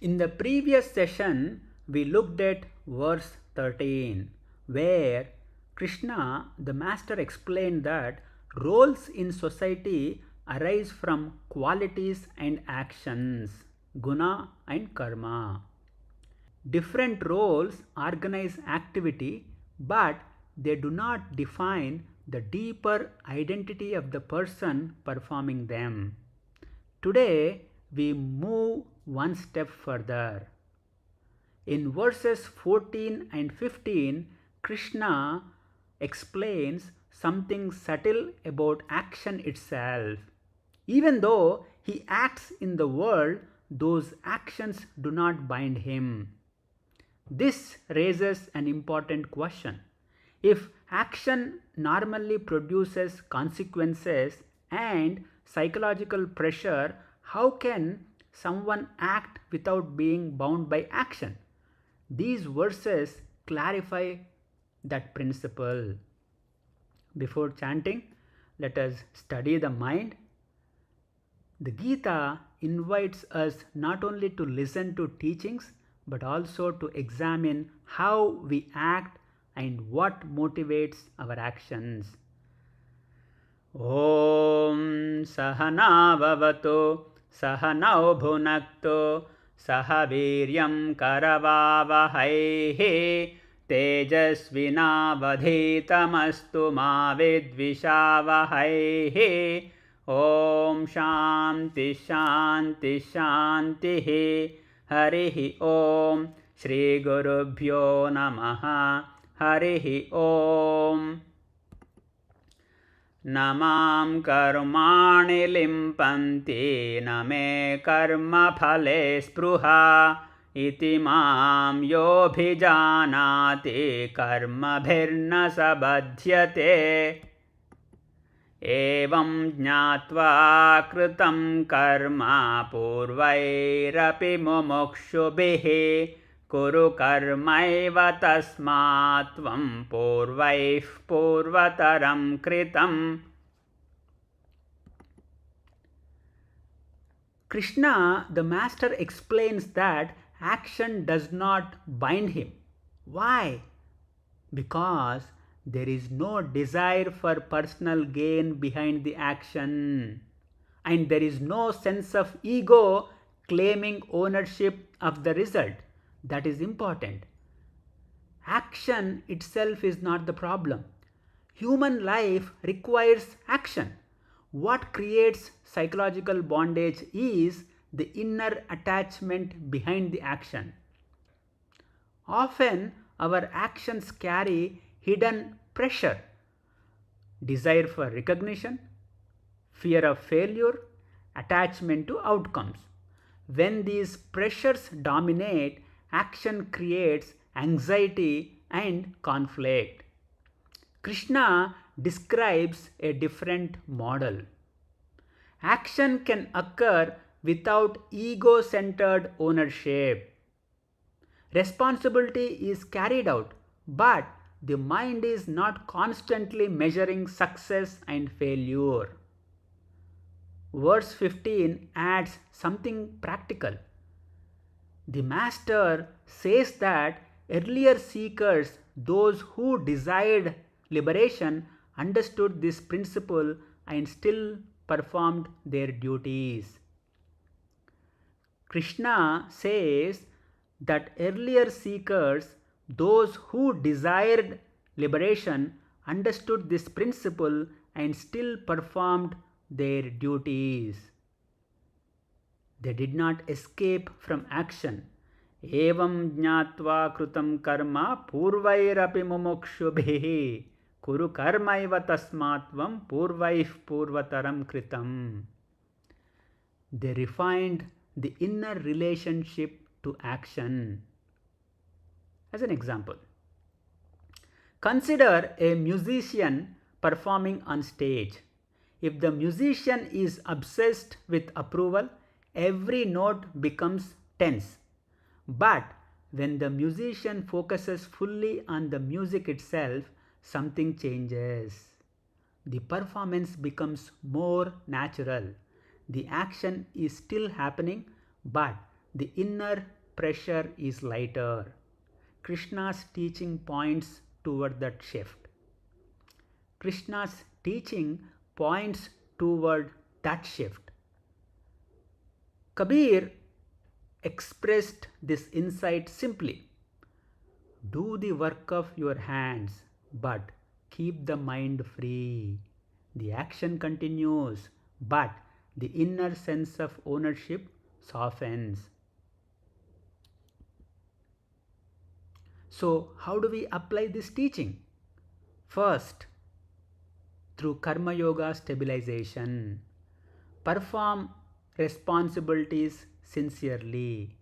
In the previous session, we looked at verse 13, where Krishna, the Master, explained that roles in society arise from qualities and actions, guna and karma. Different roles organize activity, but they do not define the deeper identity of the person performing them. Today, we move one step further. In verses 14 and 15, Krishna explains something subtle about action itself. Even though he acts in the world, those actions do not bind him. This raises an important question. If action normally produces consequences and psychological pressure, how can someone act without being bound by action? These verses clarify that principle. Before chanting, let us study the mind. The Gita invites us not only to listen to teachings but also to examine how we act and what motivates our actions. Om Sahana Vavato Sahanau Bhunakto Sahaviryam Karavavahaihi Tejasvinavadhitamastu ma vidvishavahaihi. Om Shanti Shanti Shanti. Harihi Om. Shri Gurubhyo Namaha. Harihi Om. Namam karmani limpanti name karma phale spruha iti mam yobhijanati karma bhirna sabadhyate. Evam jnatva kritam karma purvairapi mumukshubhihi kuru karmaiva tasmatvam purvaih purvataram kritam. Krishna, the Master, explains that action does not bind him. Why? Because there is no desire for personal gain behind the action, and there is no sense of ego claiming ownership of the result. That is important. Action itself is not the problem. Human life requires action. What creates psychological bondage is the inner attachment behind the action. Often, our actions carry hidden pressure, desire for recognition, fear of failure, attachment to outcomes. When these pressures dominate, action creates anxiety and conflict. Krishna describes a different model. Action can occur without ego centered ownership. Responsibility is carried out, but the mind is not constantly measuring success and failure. Verse 15 adds something practical. The Master says that earlier seekers, those who desired liberation, understood this principle and still performed their duties. Krishna says that earlier seekers, those who desired liberation, understood this principle and still performed their duties. They did not escape from action. Evam jnatva krutam karma purvairapi mumukshubhihi kuru karmaiva tasmatvam purvaih purvataram kritam. They refined the inner relationship to action. As an example, consider a musician performing on stage. If the musician is obsessed with approval, every note becomes tense. But when the musician focuses fully on the music itself, something changes. The performance becomes more natural. The action is still happening, but the inner pressure is lighter. Krishna's teaching points toward that shift. Krishna's teaching points toward that shift. Kabir expressed this insight simply. Do the work of your hands, but keep the mind free. The action continues, but the inner sense of ownership softens. So, how do we apply this teaching? First, through Karma Yoga stabilization. Perform responsibilities sincerely.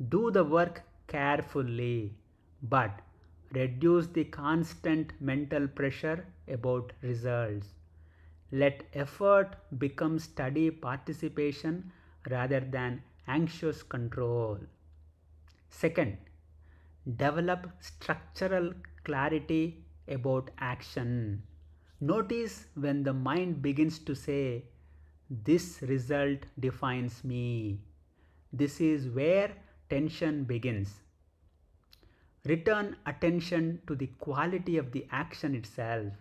Do the work carefully, but reduce the constant mental pressure about results. Let effort become steady participation rather than anxious control. Second, develop structural clarity about action. Notice when the mind begins to say, "This result defines me." This is where tension begins. Return attention to the quality of the action itself.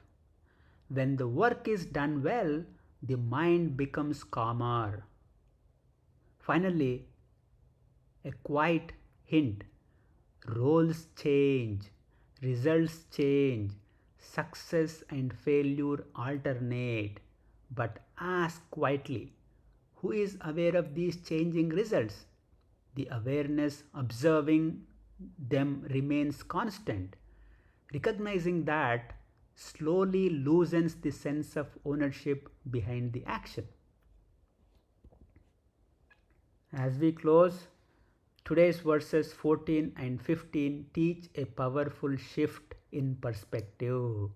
When the work is done well, the mind becomes calmer. Finally, a quiet hint. Roles change, results change, success and failure alternate. But ask quietly, who is aware of these changing results? The awareness observing them remains constant. Recognizing that slowly loosens the sense of ownership behind the action. As we close, today's verses 14 and 15 teach a powerful shift in perspective.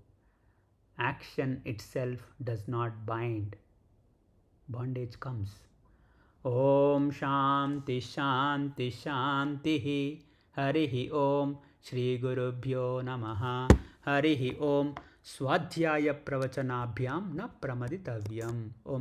Action itself does not bind. Bondage comes. Om Shanti Shanti Shanti Harihi Om Shri Gurubhyo Namaha Harihi Om Swadhyaya Pravachanabhyam Na Pramaditavyam. Om